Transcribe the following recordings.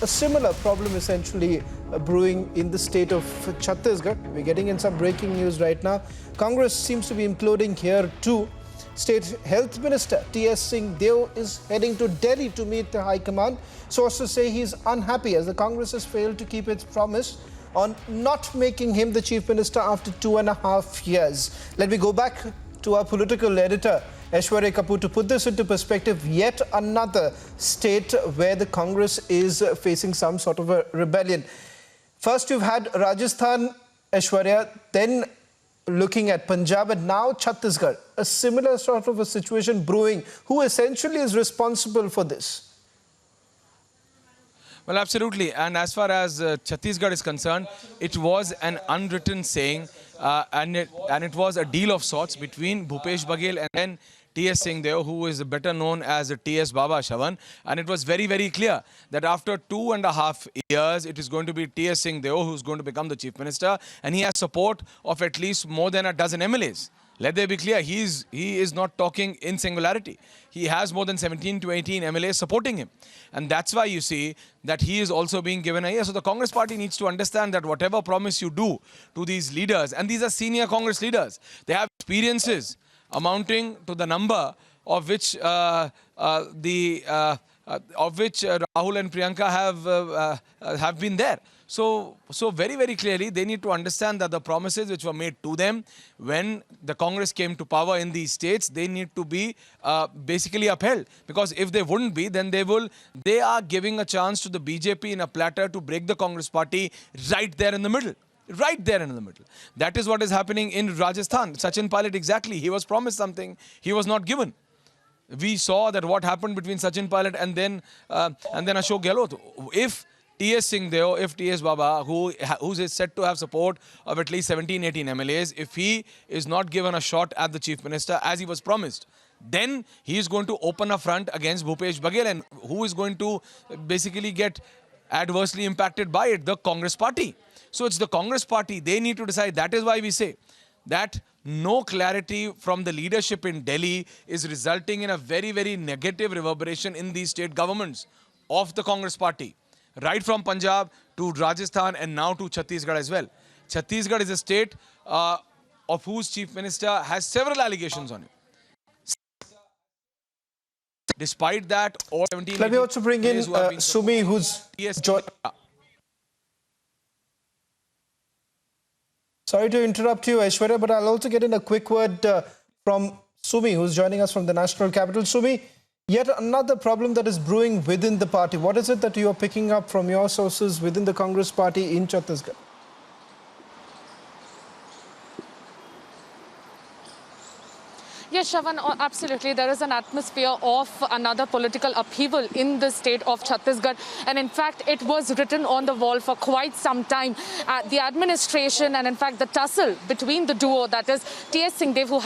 a similar problem essentially brewing in the state of Chhattisgarh. We're getting in some breaking news right now. Congress seems to be imploding here too. State Health Minister T.S. Singh Deo is heading to Delhi to meet the High Command. Sources say he's unhappy as the Congress has failed to keep its promise on not making him the Chief Minister after 2.5 years. Let me go back to our political editor, Aishwarya Kapoor, to put this into perspective. Yet another state where the Congress is facing some sort of a rebellion. First you've had Rajasthan, Aishwarya, then looking at Punjab, and now Chhattisgarh. A similar sort of a situation brewing. Who essentially is responsible for this? Well, absolutely. And as far as Chhattisgarh is concerned, it was an unwritten saying and it was a deal of sorts between Bhupesh Baghel and then T.S. Singh Deo, who is better known as T.S. Baba Shavan. And it was very, very clear that after 2.5 years, it is going to be T.S. Singh Deo who's going to become the Chief Minister. And he has support of at least more than a dozen MLAs. Let there be clear, he is not talking in singularity. He has more than 17 to 18 MLAs supporting him. And that's why you see that he is also being given a year. So the Congress party needs to understand that whatever promise you do to these leaders, and these are senior Congress leaders, they have experiences amounting to the number of which Rahul and Priyanka have been there. So very, very clearly, they need to understand that the promises which were made to them when the Congress came to power in these states, they need to be basically upheld. Because if they wouldn't be, then they are giving a chance to the BJP in a platter to break the Congress party right there in the middle. Right there in the middle. That is what is happening in Rajasthan. Sachin Pilot, exactly. He was promised something. He was not given. We saw that what happened between Sachin Pilot and then Ashok Gehlot. If T.S. Singh Deo, if T.S. Baba, who is said to have support of at least 17, 18 MLAs, if he is not given a shot at the Chief Minister as he was promised, then he is going to open a front against Bhupesh Baghel, and who is going to basically get adversely impacted by it? The Congress party. So it's the Congress party. They need to decide. That is why we say that no clarity from the leadership in Delhi is resulting in a very, very negative reverberation in these state governments of the Congress party. Right from Punjab to Rajasthan and now to Chhattisgarh as well. Chhattisgarh is a state of whose Chief Minister has several allegations on him. Despite that, all 17... Let me also bring in Sumi, who's... Sorry to interrupt you, Aishwarya, but I'll also get in a quick word from Sumi, who's joining us from the national capital. Sumi, yet another problem that is brewing within the party. What is it that you are picking up from your sources within the Congress party in Chhattisgarh? Yes, Shavan, absolutely. There is an atmosphere of another political upheaval in the state of Chhattisgarh. And in fact, it was written on the wall for quite some time. The administration and in fact the tussle between the duo, that is T.S. Singh Dev, who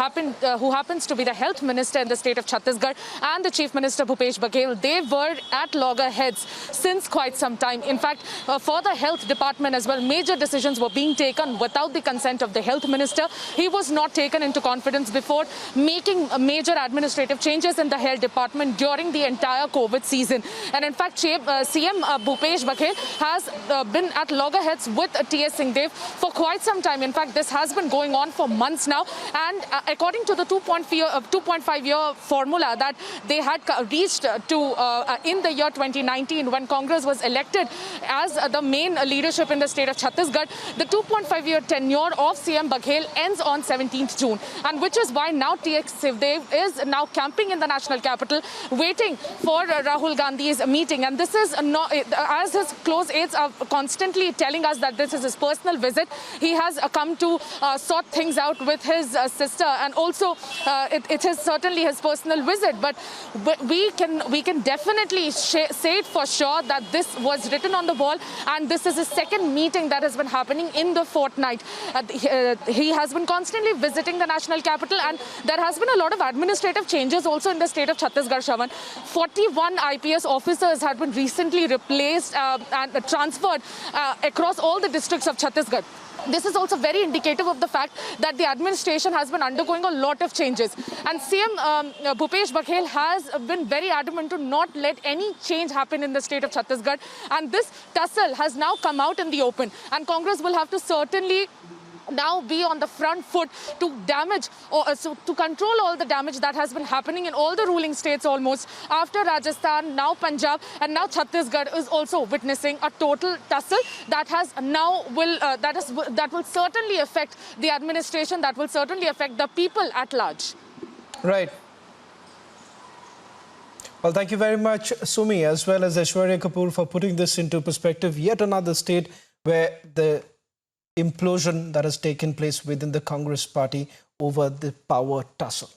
happens to be the health minister in the state of Chhattisgarh, and the Chief Minister Bhupesh Baghel, they were at loggerheads since quite some time. In fact, for the health department as well, major decisions were being taken without the consent of the health minister. He was not taken into confidence before making major administrative changes in the health department during the entire COVID season. And in fact, CM Bhupesh Baghel has been at loggerheads with T.S. Singh Dev for quite some time. In fact, this has been going on for months now. And according to the 2.5-year formula that they had reached to in the year 2019, when Congress was elected as the main leadership in the state of Chhattisgarh, the 2.5-year tenure of CM Baghel ends on 17th June. And which is why now T.S. Singh Dev is now camping in the national capital, waiting for Rahul Gandhi's meeting. And this is not, as his close aides are constantly telling us that this is his personal visit. He has come to sort things out with his sister, and also it is certainly his personal visit. But we can definitely say it for sure that this was written on the wall, and this is his second meeting that has been happening in the fortnight. He has been constantly visiting the national capital, and there has been a lot of administrative changes also in the state of Chhattisgarh, Shavan. 41 IPS officers had been recently replaced and transferred across all the districts of Chhattisgarh. this is also very indicative of the fact that the administration has been undergoing a lot of changes. And CM Bhupesh Baghel has been very adamant to not let any change happen in the state of Chhattisgarh. And this tussle has now come out in the open. And Congress will have to certainly now be on the front foot to damage or to control all the damage that has been happening in all the ruling states almost. After Rajasthan, now Punjab, and now Chhattisgarh is also witnessing a total tussle that has now that will certainly affect the administration, that will certainly affect the people at large. Right. Well, thank you very much, Sumi, as well as Aishwarya Kapoor, for putting this into perspective. Yet another state where the implosion that has taken place within the Congress party over the power tussle.